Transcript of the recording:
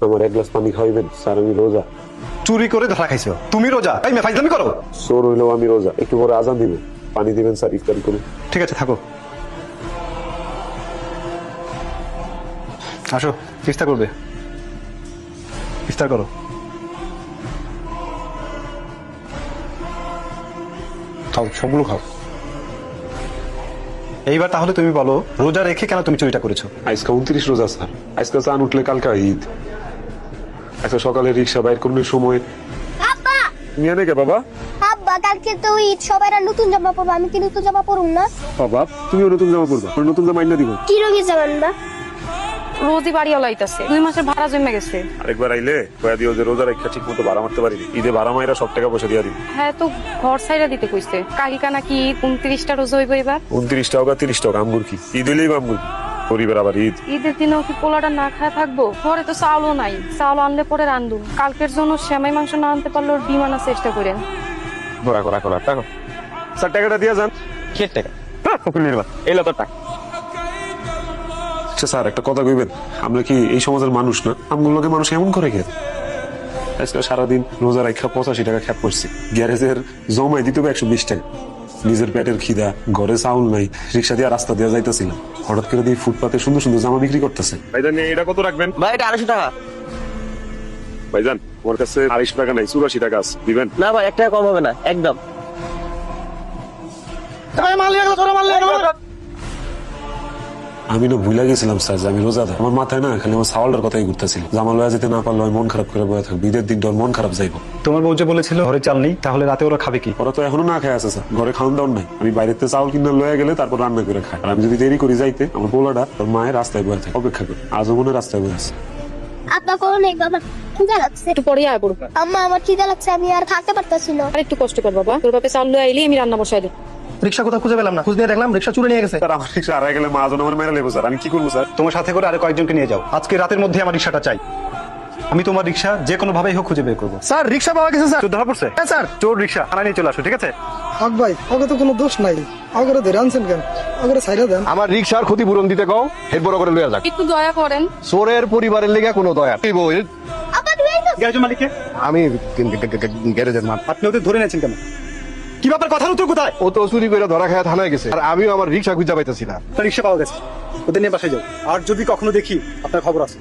আমার এক গ্লাস পানি খাওয়াইবেন স্যার, আমি রোজা। চুরি করে ধরা খাইছো, তুমি রোজা? এই মেয়ে ফাইজলামি করো। চোর হইলেও আমি রোজা। একটু পরে আজান দিব, পানি দিবেন স্যার, ইফতারি করুন। ঠিক আছে, থাকো। আসো, ইফতার করবে। ইফতার করো। খাও, সবগুলো খাও। এইবার তাহলে তুমি বলো, রোজা রেখে কেন তুমি চুরিটা করেছো? আজকে 29 রোজা স্যার। আজকে চান উঠলে কালকে ঈদ। আজকে সকালে রিক্সা বাইর করার সময় আব্বা নিয়ে নেকে বাবা। আব্বা কালকে তো ঈদ, সবাই নতুন জামা পরবো, আমি কি নতুন জামা পরুম না? বাবা তুমিও নতুন জামা পরবা, নতুন জামা আইনা দিব। কি রঙের জামা আনবা? রোজই বাড়িওয়ালা আইতাছে, 2 মাসের ভাড়া জমে গেছে। আরেকবার আইলে কয়া দিও যে রোজা রেখা ঠিক মতো ভাড়া মারতে পারিনি, ঈদে ভাড়া মাইরা সব টাকা পয়সা দিয়া দিবি। হ্যাঁ, তো ঘর ছাইরা দিতে কইছে। কাকিকা নাকি 29টা রোজা হইব এবার। 29 টাকা 30 টাকা আমগুর কি ঈদ হইলেই আমগুর পরিবার আবার ঈদ। ঈদের দিনেও কি পোলাটা না খায় থাকবো? ঘরে তো চাউলও নাই, চাউল আনলে পরে রান্ধু। কালকের জন্য সেমাই মাংস না আনতে পারলেও ডিম আনার চেষ্টা করেন। স্যার টাকাটা দিয়া যান। কে টাকা? এই লোকের টাকা। আচ্ছা স্যার, একটা কথা কইবেন, আমরা কি এই সমাজের মানুষ না? আমগুলোকে মানুষ এমন করে কে? আজকে সারাদিন রোজা রাখা 85 টাকা খ্যাপ করছি, গ্যারেজের জমাই দিতে হবে 120 টাকা। নিজের পেটের খিদা, ঘরে চাউল নাই, রিক্সা দিয়ে রাস্তা দিয়ে যাইতেছিলাম, হঠাৎ করে দিয়ে ফুটপাতে সুন্দর সুন্দর জামা বিক্রি করতেছে। ভাইজান এটা কত রাখবেন? ভাই এটা 250 টাকা। ভাইজান আমার কাছে 250 টাকা নাই, 84 টাকা আছে, দিবেন? না ভাই, 1 টাকা কম হবে না, একদম। আমি না ভুলে গেছিলাম স্যার যে আমি রোজাদার। আমার মাথায় না খালি আমার সাওয়ালটার কথাই ঘুরতেছিল। জামা লয়া যেতে না পারলে আমি মন খারাপ করে বয়ে থাকবো, ঈদের দিনটা ওর মন খারাপ যাইবো। তোমার বউ যে বলেছিল ঘরে চাল নেই, তাহলে রাতে ওরা খাবে কি? ওরা তো এখনো না খায় আছে স্যার, ঘরে খাওয়ান দাওয়ান নাই। আমি বাইরেতে চাউল কিনা লয়ে গেলে তারপর রান্না করে খাই। আর আমি যদি দেরি করি যাইতে, আমার পোলাটা তোর মায়ের রাস্তায় বয়ে থাকে, অপেক্ষা করে। আজও মনে রাস্তায় বয়ে আছে। আব্বা করো নেই বাবা, খিদা লাগছে। একটু পরে আয় পড়বো। আম্মা আমার খিদা লাগছে, আমি আর থাকতে পারতাছি না। আর একটু কষ্ট কর বাবা, তোর বাপে চাউল লয়ে আইলি আমি রান্না বসাই দিই। রিক্সা কোথাও খুঁজে পেলাম না, খুঁজ নিয়ে দেখলাম রিক্সা চুরি নিয়ে গেছে। স্যার আমার রিক্সা হারাই গেলে মা আজ আমার মেরে লেবো স্যার, আমি কি করবো স্যার? তোমার সাথে করে আরো কয়েকজনকে নিয়ে যাও, আজকে রাতের মধ্যে আমার রিক্সাটা চাই। আমি তোমার রিক্সা যে কোনো ভাবেই হোক খুঁজে বের করবো। স্যার রিক্সা পাওয়া গেছে স্যার। ধরা পড়ছে? হ্যাঁ স্যার, চোর রিক্সা থানায় নিয়ে চলে আসো, ঠিক আছে? হক ভাই, ওকে তো কোনো দোষ নাই, ওকে ধরে আনছেন কেন? ওকে ছাইরা দেন। আমার রিক্সার ক্ষতিপূরণ দিতে কও, হেড বড় করে লইয়া যাক। একটু দয়া করেন। চোরের পরিবারের লেগে কোনো দয়া নেই। আব্বা তুমি আইছো? গ্যারেজের মালিককে? আমি গ্যারেজের মাল। আপনি ওদের ধরে নিয়েছেন কেন? কি ব্যাপার, কথার উত্তর কোথায়? ও তো চুরি করে ধরা খায় থানায় গেছে, আর আমিও আমার রিক্সা খুঁজে পাইতেছি না। রিক্সা পাওয়া গেছে, ওদের নিয়ে বাসায় যাও। আর যদি কখনো দেখি, আপনার খবর আছে।